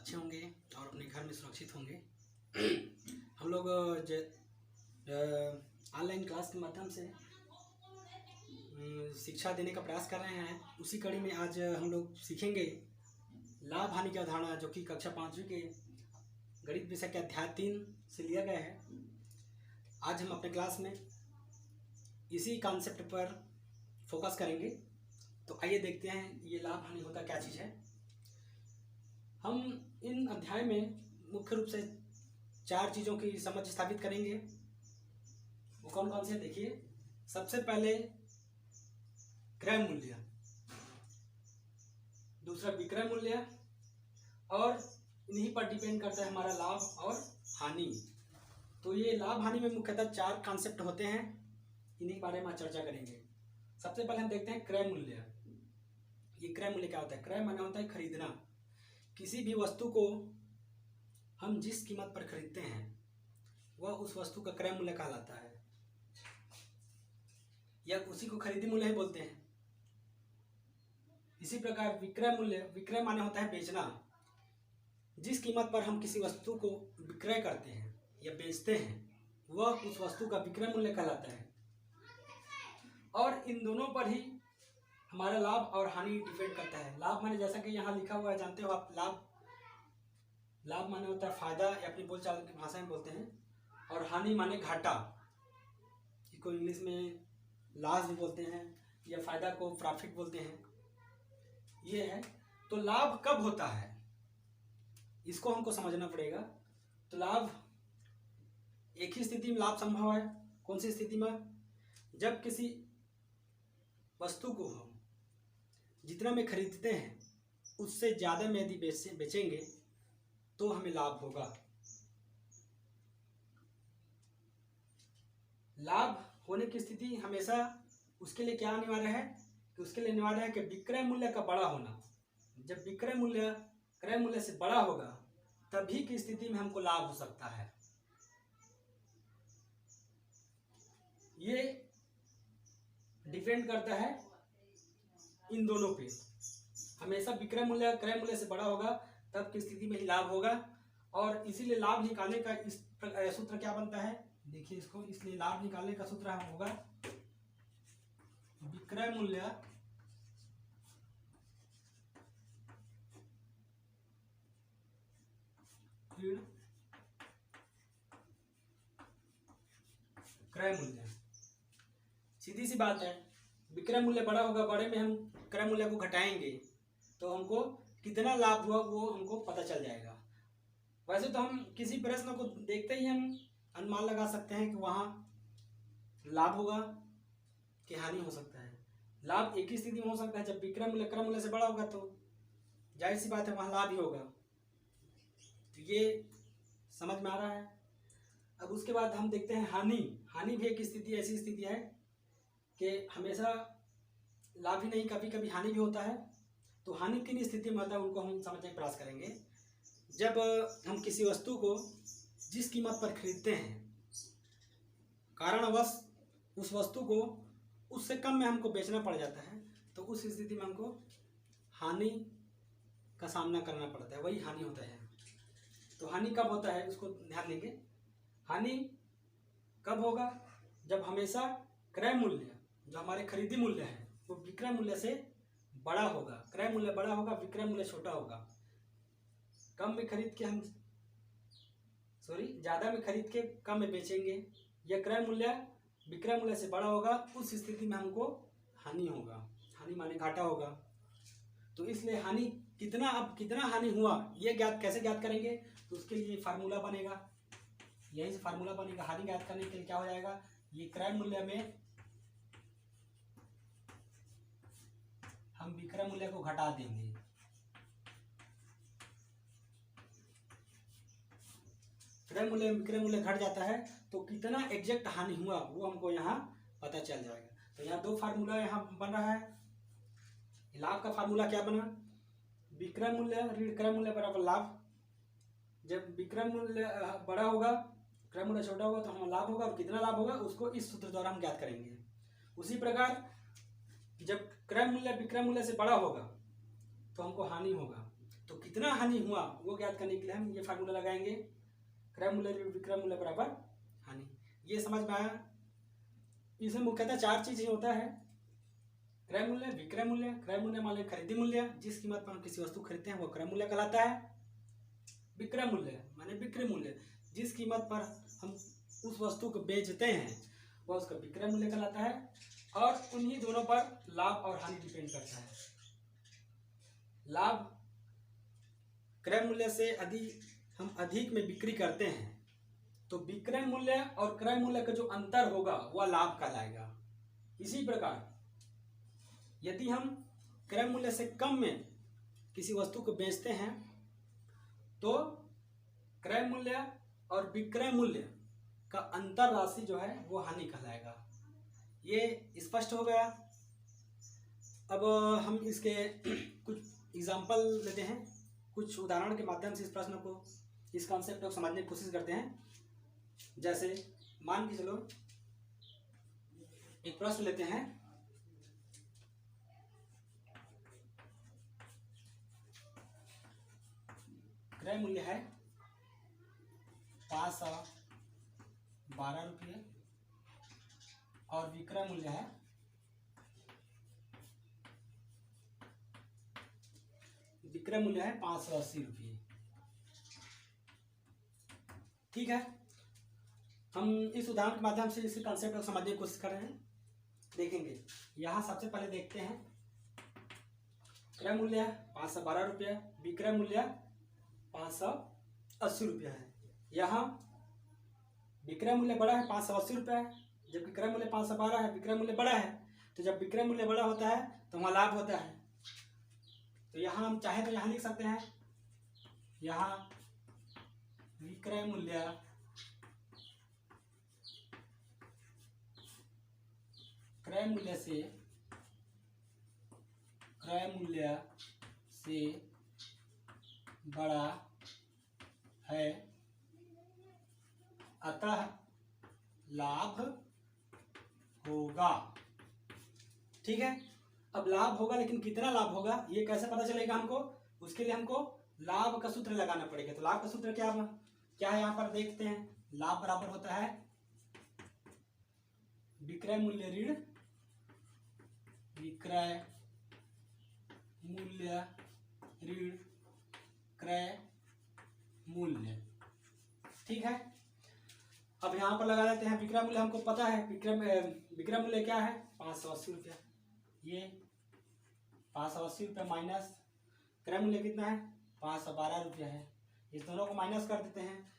अच्छे होंगे और अपने घर में सुरक्षित होंगे। हम लोग ऑनलाइन क्लास के माध्यम से शिक्षा देने का प्रयास कर रहे हैं। उसी कड़ी में आज हम लोग सीखेंगे लाभ हानि की अवधारणा, जो कि कक्षा 5वीं के गणित विषय के अध्याय 3 से लिया गया है। आज हम अपने क्लास में इसी कॉन्सेप्ट पर फोकस करेंगे। तो आइए देखते हैं ये लाभ हानि होता क्या चीज़ है। हम इन अध्याय में मुख्य रूप से 4 चीज़ों की समझ स्थापित करेंगे। वो कौन कौन से देखिए। सबसे पहले क्रय मूल्य, दूसरा विक्रय मूल्य, और इन्हीं पर डिपेंड करता है हमारा लाभ और हानि। तो ये लाभ हानि में मुख्यतः 4 कॉन्सेप्ट होते हैं, इन्हीं बारे में चर्चा करेंगे। सबसे पहले हम देखते हैं क्रय मूल्य। ये क्रय मूल्य क्या होता है? क्रय माने होता है खरीदना। किसी भी वस्तु को हम जिस कीमत पर खरीदते हैं वह उस वस्तु का क्रय मूल्य कहलाता है, या उसी को खरीदी मूल्य ही बोलते हैं। इसी प्रकार विक्रय मूल्य, विक्रय माने होता है बेचना। जिस कीमत पर हम किसी वस्तु को विक्रय करते हैं या बेचते हैं वह उस वस्तु का विक्रय मूल्य कहलाता है। और इन दोनों पर ही हमारा लाभ और हानि डिपेंड करता है। लाभ माने जैसा कि यहाँ लिखा हुआ है, जानते हो आप, लाभ माने होता है फायदा, या अपनी बोलचाल की भाषा में बोलते हैं। और हानि माने घाटा, इसको इंग्लिश में लॉस भी बोलते हैं, या फायदा को प्रॉफिट बोलते हैं। ये है। तो लाभ कब होता है इसको हमको समझना पड़ेगा। तो लाभ, एक ही स्थिति में लाभ संभव है। कौन सी स्थिति में? जब किसी वस्तु को हम जितना में खरीदते हैं उससे ज़्यादा में यदि बेचेंगे तो हमें लाभ होगा। लाभ होने की स्थिति हमेशा उसके लिए क्या अनिवार्य है कि उसके लिए अनिवार्य है कि विक्रय मूल्य का बड़ा होना। जब विक्रय मूल्य क्रय मूल्य से बड़ा होगा तभी की स्थिति में हमको लाभ हो सकता है। ये डिपेंड करता है इन दोनों पे। हमेशा विक्रय मूल्य क्रय मूल्य से बड़ा होगा तब की स्थिति में ही लाभ होगा। और इसीलिए लाभ निकालने का इस सूत्र क्या बनता है, देखिए इसको। इसलिए लाभ निकालने का सूत्र होगा विक्रय मूल्य क्रय मूल्य। सीधी सी बात है, विक्रय मूल्य बड़ा होगा, बड़े में हम क्रय मूल्य को घटाएंगे तो हमको कितना लाभ हुआ वो हमको पता चल जाएगा। वैसे तो हम किसी प्रश्न को देखते ही हम अनुमान लगा सकते हैं कि वहाँ लाभ होगा कि हानि हो सकता है। लाभ एक ही स्थिति में हो सकता है, जब विक्रय मूल्य क्रय मूल्य से बड़ा होगा तो जाहिर सी बात है वहाँ लाभ ही होगा। तो ये समझ में आ रहा है। अब उसके बाद हम देखते हैं हानि। हानि भी एक स्थिति, ऐसी स्थिति है कि हमेशा लाभ ही नहीं, कभी कभी हानि भी होता है। तो हानि किन स्थिति में होता है उनको हम समझने का प्रयास करेंगे। जब हम किसी वस्तु को जिस कीमत पर खरीदते हैं, कारणवश उस वस्तु को उससे कम में हमको बेचना पड़ जाता है, तो उस स्थिति में हमको हानि का सामना करना पड़ता है, वही हानि होता है। तो हानि कब होता है उसको ध्यान देंगे। हानि कब होगा? जब हमेशा क्रय मूल्य, जो हमारे खरीदी मूल्य है, वो विक्रय मूल्य से बड़ा होगा। क्रय मूल्य बड़ा होगा, विक्रय मूल्य छोटा होगा। कम में खरीद के हम ज़्यादा में खरीद के कम में बेचेंगे, या क्रय मूल्य विक्रय मूल्य से बड़ा होगा, उस स्थिति में हमको हानि होगा। हानि माने घाटा होगा। तो इसलिए हानि कितना, अब कितना हानि हुआ ये कैसे ज्ञात करेंगे? तो उसके लिए फार्मूला बनेगा, यही से फार्मूला बनेगा। हानि ज्ञात करने के लिए क्या हो जाएगा, ये क्रय मूल्य में हम विक्रय मूल्य को घटा देंगे। क्रय मूल्य विक्रय मूल्य घट जाता है तो कितना एग्जैक्ट हानि हुआ वो हमको यहाँ पता चल जाएगा। तो यहाँ 2 फार्मूला यहाँ बन रहा है। लाभ का फार्मूला क्या बना? विक्रय मूल्य ऋण क्रय मूल्य बराबर लाभ। जब विक्रय मूल्य बड़ा होगा, क्रय मूल्य छोटा होगा, तो हमें लाभ होगा। और कितना लाभ होगा उसको इस सूत्र द्वारा हम ज्ञात करेंगे। उसी प्रकार जब क्रय मूल्य विक्रय मूल्य से बड़ा होगा तो हमको हानि होगा। तो कितना हानि हुआ वो ज्ञात करने के लिए हम ये फार्मूला लगाएंगे, क्रय मूल्य ऋण विक्रय मूल्य बराबर हानि। ये समझ में आया। इसमें मुख्यतः 4 चीज़ होता है, क्रय मूल्य, विक्रय मूल्य, क्रय मूल्य मान लें खरीदी मूल्य, जिस कीमत पर हम किसी वस्तु खरीदते हैं वो क्रय मूल्य कहलाता है। विक्रय मूल्य माने बिक्री मूल्य, जिस कीमत पर हम उस वस्तु को बेचते हैं वह उसका विक्रय मूल्य कहलाता है। और उन्हीं दोनों पर लाभ और हानि डिपेंड करता है। लाभ क्रय मूल्य से हम अधिक में बिक्री करते हैं तो विक्रय मूल्य और क्रय मूल्य का जो अंतर होगा वह लाभ कहलाएगा। इसी प्रकार यदि हम क्रय मूल्य से कम में किसी वस्तु को बेचते हैं तो क्रय मूल्य और विक्रय मूल्य का अंतर राशि जो है वो हानि कहलाएगा। ये स्पष्ट हो गया। अब हम इसके कुछ एग्जाम्पल लेते हैं, कुछ उदाहरण के माध्यम से इस प्रश्न को, इस कॉन्सेप्ट को समझने की कोशिश करते हैं। जैसे मान के चलो एक प्रश्न लेते हैं, क्रय मूल्य है 512 रुपये और विक्रय मूल्य है विक्रय मूल्य है 580 रुपये। ठीक है, हम इस उदाहरण के माध्यम से इसी कॉन्सेप्ट को समझने की कोशिश कर रहे हैं। देखेंगे यहाँ सबसे पहले देखते हैं क्रय मूल्य 512 रुपये, विक्रय मूल्य 580 रुपये है। यहाँ विक्रय मूल्य बड़ा है 580 रुपये है, जबकि क्रय मूल्य 512 है। विक्रय मूल्य बड़ा है तो जब विक्रय मूल्य बड़ा होता है तो वहाँ लाभ होता है। तो यहाँ हम चाहे तो यहाँ लिख सकते हैं, यहाँ विक्रय मूल्य क्रय मूल्य से बड़ा है अतः लाभ होगा। ठीक है, अब लाभ होगा लेकिन कितना लाभ होगा ये कैसे पता चलेगा हमको? उसके लिए हमको लाभ का सूत्र लगाना पड़ेगा। तो लाभ का सूत्र क्या है यहाँ पर देखते हैं। लाभ बराबर होता है विक्रय मूल्य ऋण विक्रय मूल्य ऋण क्रय मूल्य। ठीक है, अब यहाँ पर लगा देते हैं विक्रय मूल्य। हमको पता है विक्रय मूल्य क्या है 580 रुपया। ये 580 रुपये माइनस क्रय मूल्य कितना है 512 रुपया है। इस दोनों को माइनस कर देते हैं।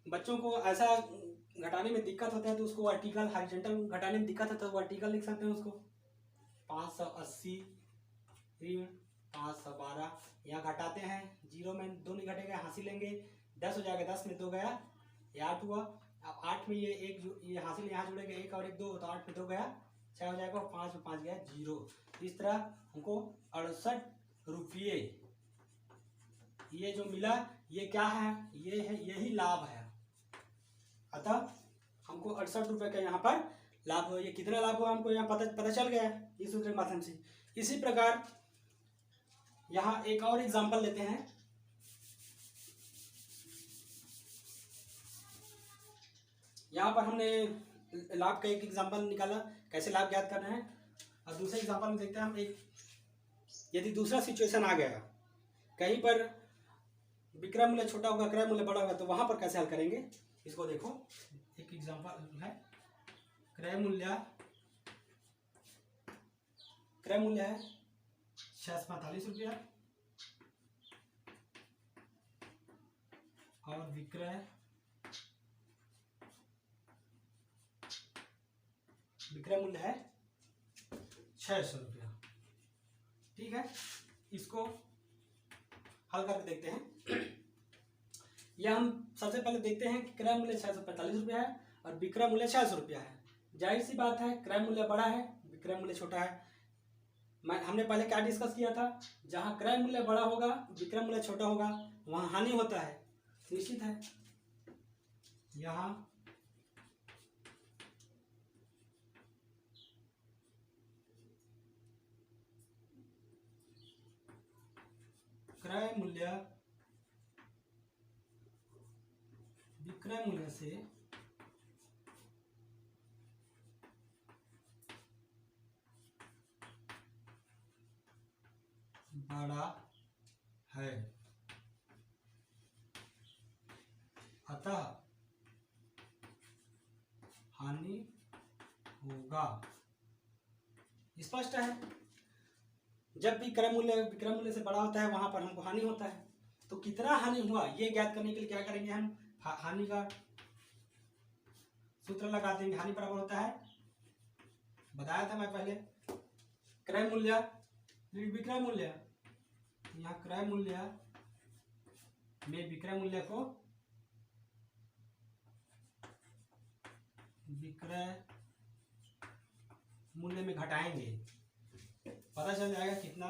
बच्चों को ऐसा घटाने में दिक्कत होता है तो उसको वर्टिकल हॉरिजॉन्टल घटाने में दिक्कत होता है तो वर्टिकल लिख सकते हैं उसको। 580 ऋण 512, यहाँ घटाते हैं, 0 में 2 नहीं घटेगा, हासिल लेंगे, 10 हो जाएगा, 10 में 2 गया, ये 8 हुआ। अब 8 में ये हासिल यहाँ जुड़ेगा, 1 और 1 2, तो 8 में 2 गया, 6 हो जाएगा, 5 में 5 गया 0। इस तरह हमको 68 रुपये ये जो मिला ये क्या है, ये है, यही लाभ है। अतः हमको 68 रुपये का यहाँ पर लाभ हुआ। ये कितना लाभ हुआ हमको यहाँ पता चल गया इस सूत्र के माध्यम से। इसी प्रकार यहाँ एक और एग्जांपल लेते हैं। यहाँ पर हमने लाभ का एक एग्जांपल निकाला, कैसे लाभ ज्ञात करना है। और दूसरे एग्जांपल में देखते हैं हम यदि दूसरा सिचुएशन आ गया, कहीं पर विक्रय मूल्य छोटा होगा क्रय मूल्य बड़ा होगा, तो वहां पर कैसे हल करेंगे इसको देखो। एक एग्जांपल है, क्रय मूल्य है 645 रुपया और विक्रय मूल्य है 600 रुपया। ठीक है, इसको हल करके देखते हैं। यह हम सबसे पहले देखते हैं कि क्रय मूल्य 645 रुपया है और विक्रय मूल्य 600 रुपया है। जाहिर सी बात है क्रय मूल्य बड़ा है विक्रय मूल्य छोटा है। हमने पहले क्या डिस्कस किया था, जहाँ क्रय मूल्य बड़ा होगा विक्रय मूल्य छोटा होगा वहाँ हानि होता है, निश्चित है। यहाँ विक्रय मूल्य से बड़ा है, अतः हानि होगा। स्पष्ट है, जब भी विक्रय मूल्य से बड़ा होता है वहां पर हमको हानि होता है। तो कितना हानि हुआ ये ज्ञात करने के लिए क्या करेंगे हम, हानि का सूत्र लगा देंगे। हानि बराबर होता है, बताया था मैं पहले, क्रय मूल्य विक्रय मूल्य, यहाँ क्रय मूल्य में विक्रय मूल्य को विक्रय मूल्य में घटाएंगे, पता चल जाएगा कितना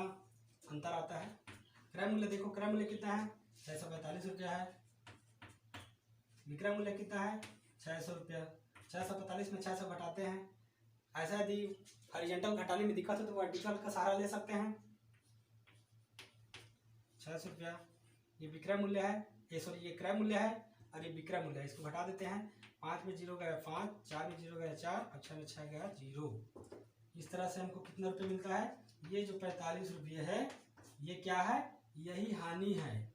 अंतर आता है। क्रय मूल्य देखो, क्रय मूल्य कितना है, 645 रुपया है। विक्रय मूल्य कितना है, 600 रुपया। 645 में 600 घटाते हैं। ऐसा यदि हॉरिजॉन्टल घटाने में दिक्कत हो तो वर्टिकल का सहारा ले सकते हैं। 600 रुपया ये विक्रय मूल्य है, ये क्रय मूल्य है और ये विक्रय मूल्य है। इसको घटा देते हैं, 5 में 0 गया 5, 4 में 0 गया 4 और 6 में 6 गया 0। इस तरह से हमको कितना रुपये मिलता है, ये जो 45 रुपये है ये क्या है, यही हानि है।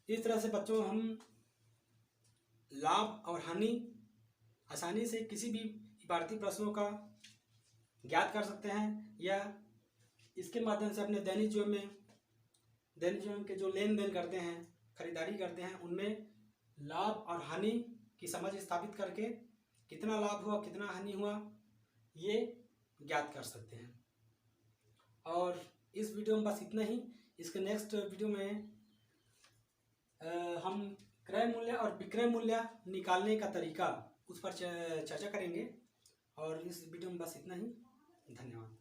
इस तरह से बच्चों हम लाभ और हानि आसानी से किसी भी इबारती प्रश्नों का ज्ञात कर सकते हैं, या इसके माध्यम से अपने दैनिक जीवन के जो लेन देन करते हैं, खरीदारी करते हैं, उनमें लाभ और हानि की समझ स्थापित करके कितना लाभ हुआ कितना हानि हुआ ये ज्ञात कर सकते हैं। और इस वीडियो में बस इतना ही। इसके नेक्स्ट वीडियो में हम क्रय मूल्य और विक्रय मूल्य निकालने का तरीका उस पर चर्चा करेंगे। और इस वीडियो में बस इतना ही। धन्यवाद।